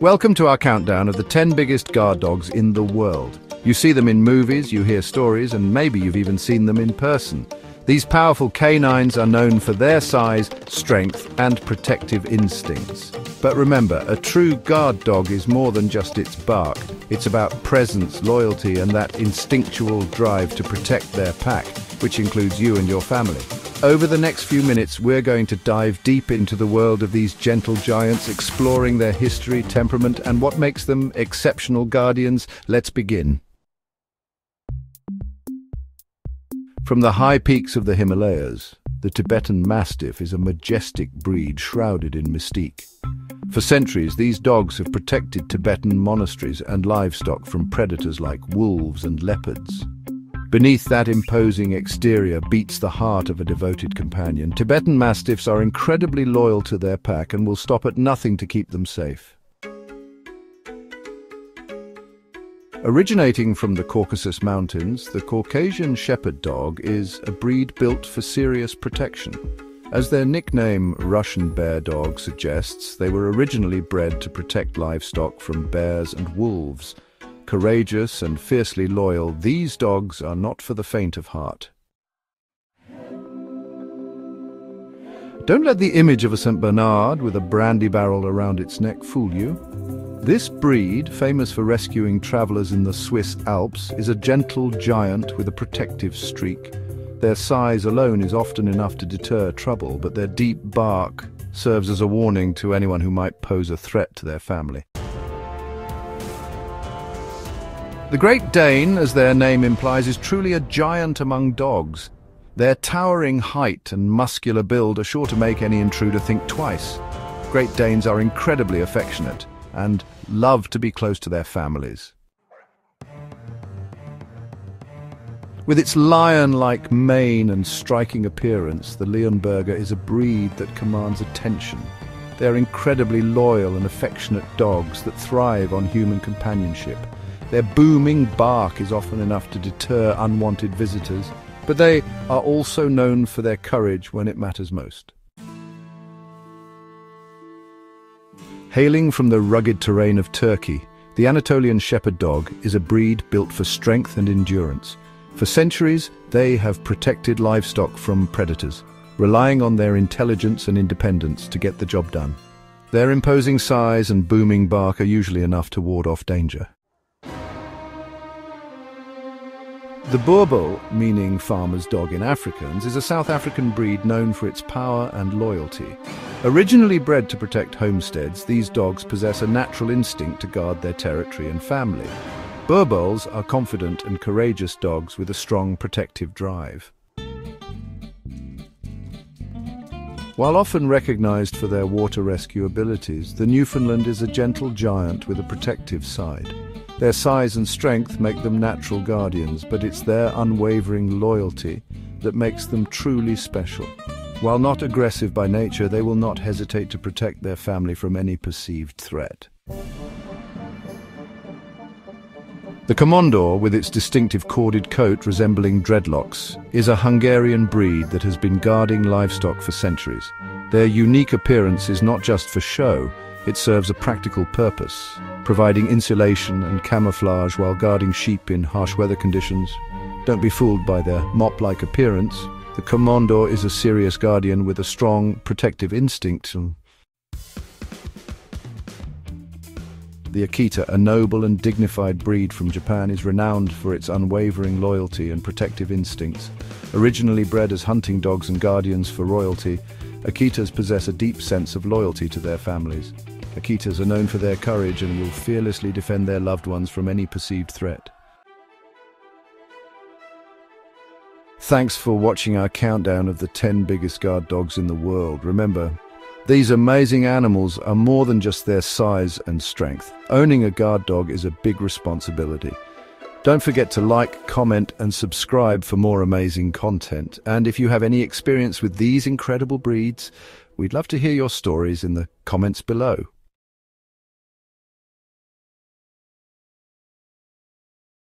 Welcome to our countdown of the 10 biggest guard dogs in the world. You see them in movies, you hear stories, and maybe you've even seen them in person. These powerful canines are known for their size, strength, and protective instincts. But remember, a true guard dog is more than just its bark. It's about presence, loyalty, and that instinctual drive to protect their pack, which includes you and your family. Over the next few minutes, we're going to dive deep into the world of these gentle giants, exploring their history, temperament, and what makes them exceptional guardians. Let's begin. From the high peaks of the Himalayas, the Tibetan Mastiff is a majestic breed shrouded in mystique. For centuries, these dogs have protected Tibetan monasteries and livestock from predators like wolves and leopards. Beneath that imposing exterior beats the heart of a devoted companion. Tibetan Mastiffs are incredibly loyal to their pack and will stop at nothing to keep them safe. Originating from the Caucasus Mountains, the Caucasian Shepherd Dog is a breed built for serious protection. As their nickname Russian Bear Dog suggests, they were originally bred to protect livestock from bears and wolves. Courageous and fiercely loyal, these dogs are not for the faint of heart. Don't let the image of a St. Bernard with a brandy barrel around its neck fool you. This breed, famous for rescuing travelers in the Swiss Alps, is a gentle giant with a protective streak. Their size alone is often enough to deter trouble, but their deep bark serves as a warning to anyone who might pose a threat to their family. The Great Dane, as their name implies, is truly a giant among dogs. Their towering height and muscular build are sure to make any intruder think twice. Great Danes are incredibly affectionate and love to be close to their families. With its lion-like mane and striking appearance, the Leonberger is a breed that commands attention. They are incredibly loyal and affectionate dogs that thrive on human companionship. Their booming bark is often enough to deter unwanted visitors, but they are also known for their courage when it matters most. Hailing from the rugged terrain of Turkey, the Anatolian Shepherd Dog is a breed built for strength and endurance. For centuries, they have protected livestock from predators, relying on their intelligence and independence to get the job done. Their imposing size and booming bark are usually enough to ward off danger. The Boerboel, meaning farmer's dog in Afrikaans, is a South African breed known for its power and loyalty. Originally bred to protect homesteads, these dogs possess a natural instinct to guard their territory and family. Boerboels are confident and courageous dogs with a strong protective drive. While often recognized for their water rescue abilities, the Newfoundland is a gentle giant with a protective side. Their size and strength make them natural guardians, but it's their unwavering loyalty that makes them truly special. While not aggressive by nature, they will not hesitate to protect their family from any perceived threat. The Komondor, with its distinctive corded coat resembling dreadlocks, is a Hungarian breed that has been guarding livestock for centuries. Their unique appearance is not just for show, it serves a practical purpose, providing insulation and camouflage while guarding sheep in harsh weather conditions. Don't be fooled by their mop-like appearance. The Komondor is a serious guardian with a strong protective instinct. The Akita, a noble and dignified breed from Japan, is renowned for its unwavering loyalty and protective instincts. Originally bred as hunting dogs and guardians for royalty, Akitas possess a deep sense of loyalty to their families. Akitas are known for their courage and will fearlessly defend their loved ones from any perceived threat. Thanks for watching our countdown of the 10 biggest guard dogs in the world. Remember, these amazing animals are more than just their size and strength. Owning a guard dog is a big responsibility. Don't forget to like, comment, and subscribe for more amazing content. And if you have any experience with these incredible breeds, we'd love to hear your stories in the comments below.